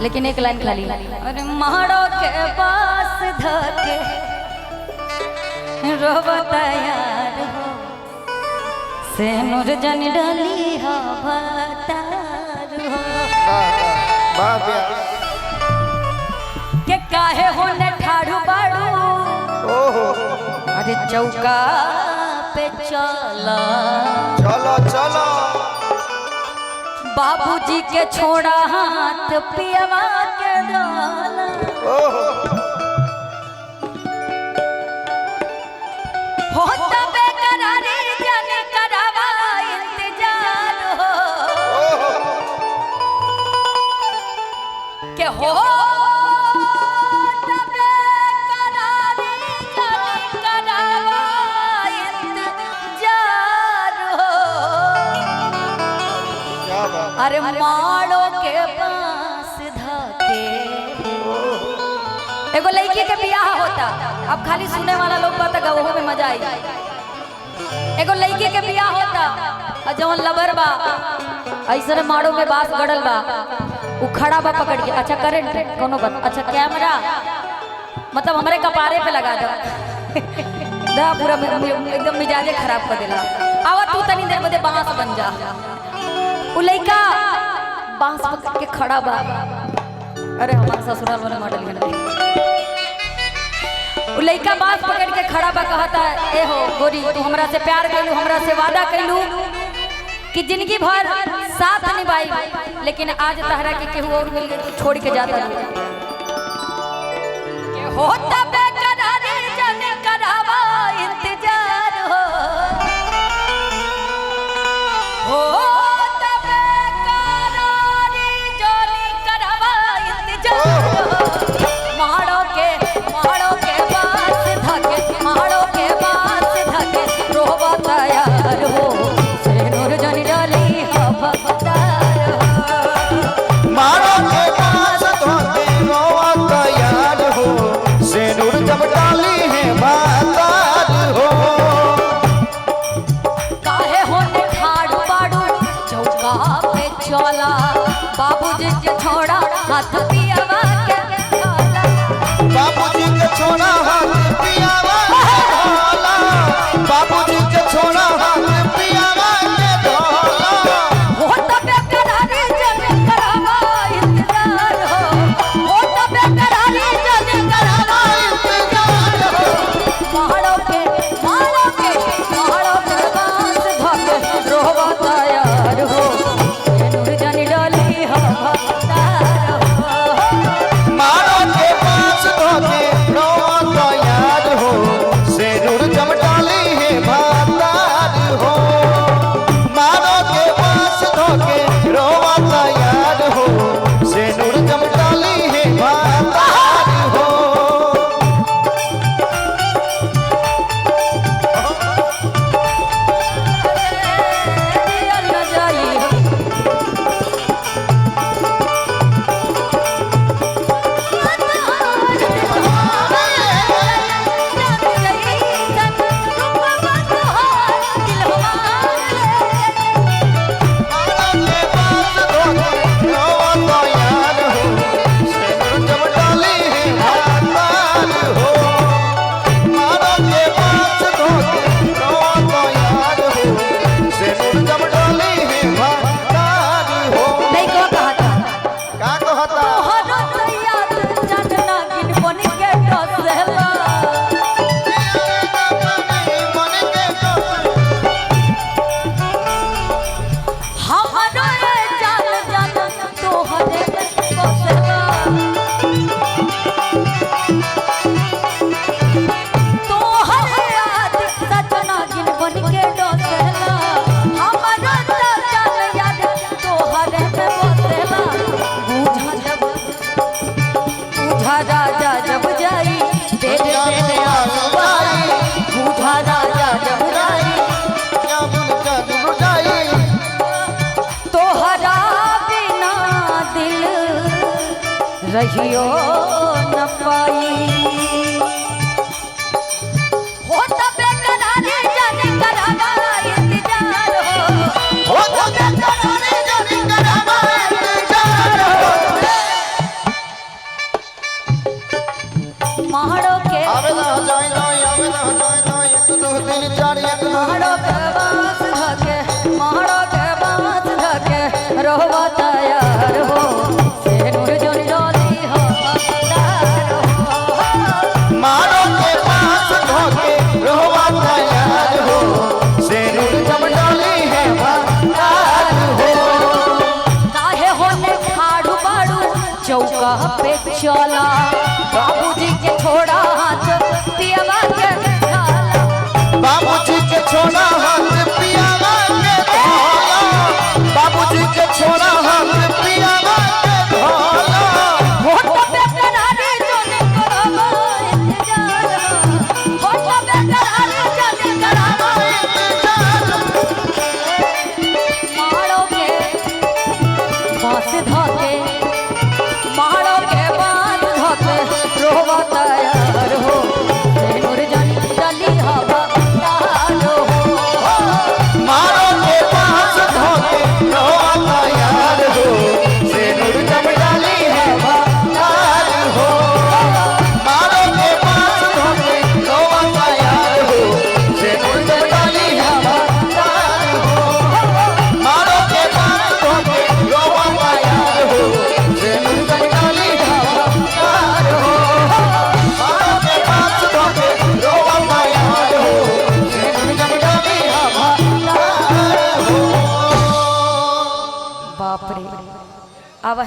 लेकिन एक लाइन खाली, अरे मारो के पास धके रोबता यार हो से नूर जन डाली हो भतार हो के काहे होने ठाड़ू बाड़ू अरे चौका पे चला चलो चलो बाबूजी के छोड़ा हाथ पियवा के डाला होता बेकरारी जाने करावा इंतजार हो के हो अरे माड़ो के पास धके एगो लड़की के बियाह होता। अब खाली सुने वाला लोग बात गवहो में मजा आई। एगो लड़की के बियाह होता और जवन लबर बा ऐसे माड़ो में बांस गड़ल बा उ खड़ा बा पकड़ के। अच्छा करेंट कोनो बात, अच्छा कैमरा मतलब हमारे कपारे पे लगा दो दा पूरा एकदम मिजाजे खराब कर देला। आवा तू तनी देर बदे बांस बन जा। उ लइका बांस पकड़ के खड़ा बा। अरे हमारे ससुराल वाले मॉडल है। उ लइका बांस पकड़ के खड़ा बा कहता है ए हो गोरी तू हमरा से प्यार कइलू, हमरा से वादा कइलू कि जिंदगी भर साथ निभाई, लेकिन आज तहरा के केहू और मिल गई तू छोड़ के जाता है। के होता बेकरारी जाने करावा इंतजार हो बाबूजी के छोड़ा हाथ पियावा के ढोला, बाबूजी के छोड़ा हाथ पियावा के ढोला, बाबूजी के छोड़ा हाथ पियावा के ढोला। होता बेकरारी जाने करावा इंतजार हो, होता बेकरारी जाने करावा इंतजार हो। मारो के बांस धके रोबता यार हो नूर जानी डाली हो भतार हो। मारो के पास धोके रोता याद हो से नूर जम डाली है भतार हो। मारो के पास धोके रोता याद हो से नूर जम डाली है भतार हो। राजा जब जाई तेरे तेरे आसवाई, बूढ़ा राजा जब जाई तोहरा बिना दिल रहियो न पाई। होता बेकरारी जाने करावा इंतजार हो, होता बेकरारी जाने करावा इंतजार हो। रोवा तैयार हो सेनुर जन डाली हो भतार हो। मारो के पास धोके रोवा तैयार हो सेनुर जब डाली है भतार हो। काहे होने खाड़ू बाड़ू चौका पे चला बाबूजी के छोड़ा हाथ पियावा के डाला। बाबूजी के छोड़ा हाथ पियावा के धोला बाबूजी के छोड़ा हाथ पियावा के धोला। होठ पे करारे जोने करावा इंतजार होठ पे करारे जोने करावा इंतजार। मारो के बांस धोके मारो के बांस धोके रोवा तैयार हो सेनुर जन डाली हो भतार हो। मारो के पास धोके रोवा तैयार हो सेनुर जब डाली है भतार हो। मारो के पास धोके रोवा तैयार हो सेनुर जब डाली है भतार हो। मारो के पास धोके रोवा तैयार हो सेनुर जब डाली है भतार हो। मारो के पास धोके रोवा तैयार हो सेनुर जब डाली है भतार हो। बाप रे अब